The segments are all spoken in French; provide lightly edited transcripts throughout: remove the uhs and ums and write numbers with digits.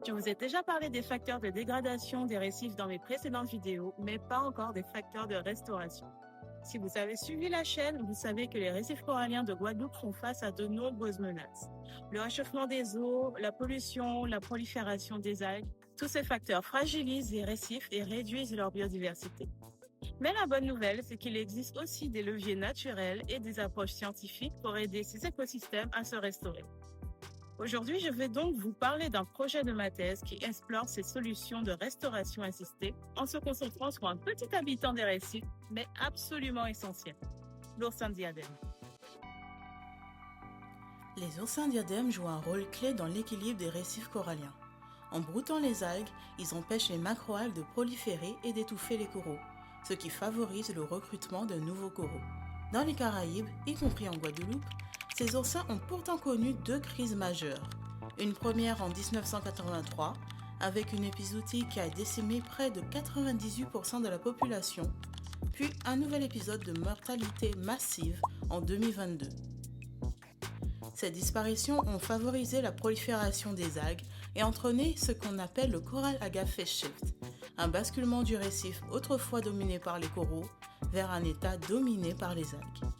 Je vous ai déjà parlé des facteurs de dégradation des récifs dans mes précédentes vidéos, mais pas encore des facteurs de restauration. Si vous avez suivi la chaîne, vous savez que les récifs coralliens de Guadeloupe font face à de nombreuses menaces. Le réchauffement des eaux, la pollution, la prolifération des algues, tous ces facteurs fragilisent les récifs et réduisent leur biodiversité. Mais la bonne nouvelle, c'est qu'il existe aussi des leviers naturels et des approches scientifiques pour aider ces écosystèmes à se restaurer. Aujourd'hui, je vais donc vous parler d'un projet de ma thèse qui explore ces solutions de restauration assistée en se concentrant sur un petit habitant des récifs, mais absolument essentiel, l'oursin diadème. Les oursins diadèmes jouent un rôle clé dans l'équilibre des récifs coralliens. En broutant les algues, ils empêchent les macroalgues de proliférer et d'étouffer les coraux, ce qui favorise le recrutement de nouveaux coraux. Dans les Caraïbes, y compris en Guadeloupe, ces oursins ont pourtant connu deux crises majeures. Une première en 1983, avec une épizootie qui a décimé près de 98% de la population, puis un nouvel épisode de mortalité massive en 2022. Ces disparitions ont favorisé la prolifération des algues et entraîné ce qu'on appelle le coral alga phase shift, un basculement du récif autrefois dominé par les coraux vers un état dominé par les algues.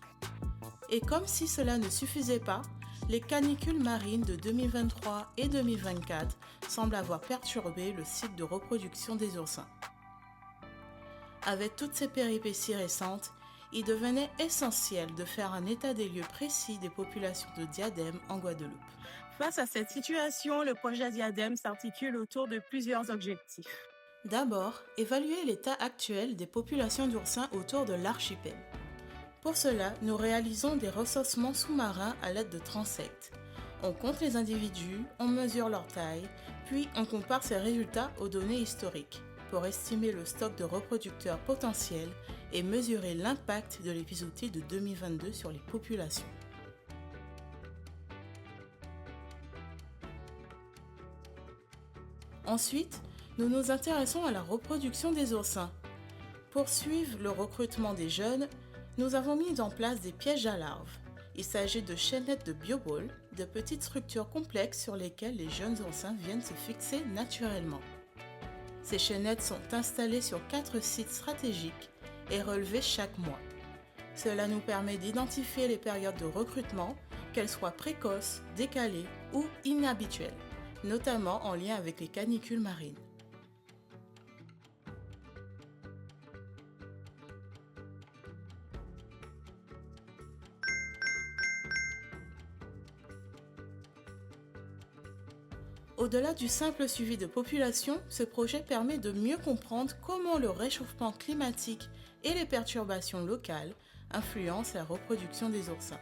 Et comme si cela ne suffisait pas, les canicules marines de 2023 et 2024 semblent avoir perturbé le cycle de reproduction des oursins. Avec toutes ces péripéties récentes, il devenait essentiel de faire un état des lieux précis des populations de diadèmes en Guadeloupe. Face à cette situation, le projet Diadème s'articule autour de plusieurs objectifs. D'abord, évaluer l'état actuel des populations d'oursins autour de l'archipel. Pour cela, nous réalisons des recensements sous-marins à l'aide de transects. On compte les individus, on mesure leur taille, puis on compare ces résultats aux données historiques pour estimer le stock de reproducteurs potentiels et mesurer l'impact de l'épizootie de 2022 sur les populations. Ensuite, nous nous intéressons à la reproduction des oursins. Pour suivre le recrutement des jeunes, nous avons mis en place des pièges à larves. Il s'agit de chaînettes de bioball, de petites structures complexes sur lesquelles les jeunes oursins viennent se fixer naturellement. Ces chaînettes sont installées sur 4 sites stratégiques et relevées chaque mois. Cela nous permet d'identifier les périodes de recrutement, qu'elles soient précoces, décalées ou inhabituelles, notamment en lien avec les canicules marines. Au-delà du simple suivi de population, ce projet permet de mieux comprendre comment le réchauffement climatique et les perturbations locales influencent la reproduction des oursins.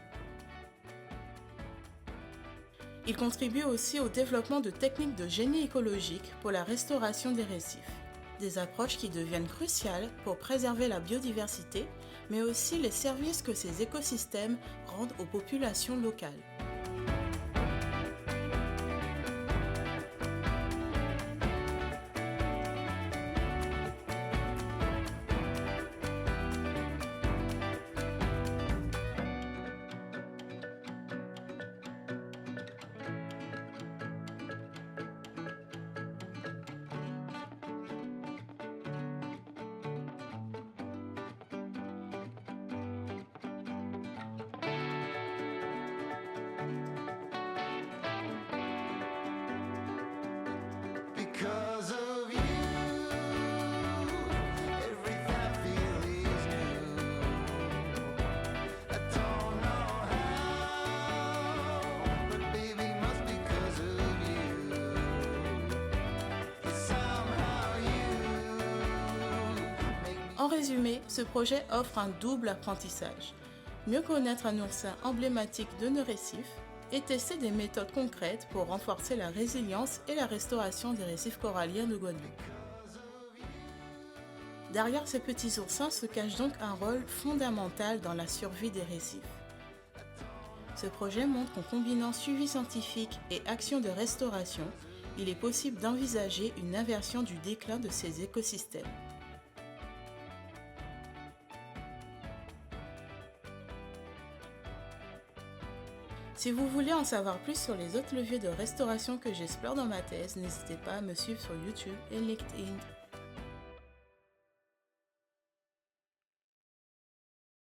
Il contribue aussi au développement de techniques de génie écologique pour la restauration des récifs. Des approches qui deviennent cruciales pour préserver la biodiversité, mais aussi les services que ces écosystèmes rendent aux populations locales. Because of you, everything I feel is new. I don't know how, but baby, must be 'cause of you. Yes, somehow you make me. En résumé, ce projet offre un double apprentissage. Mieux connaître un oursin emblématique de nos récifs et tester des méthodes concrètes pour renforcer la résilience et la restauration des récifs coralliens de Guadeloupe. Derrière ces petits oursins se cache donc un rôle fondamental dans la survie des récifs. Ce projet montre qu'en combinant suivi scientifique et action de restauration, il est possible d'envisager une inversion du déclin de ces écosystèmes. Si vous voulez en savoir plus sur les autres leviers de restauration que j'explore dans ma thèse, n'hésitez pas à me suivre sur YouTube et LinkedIn.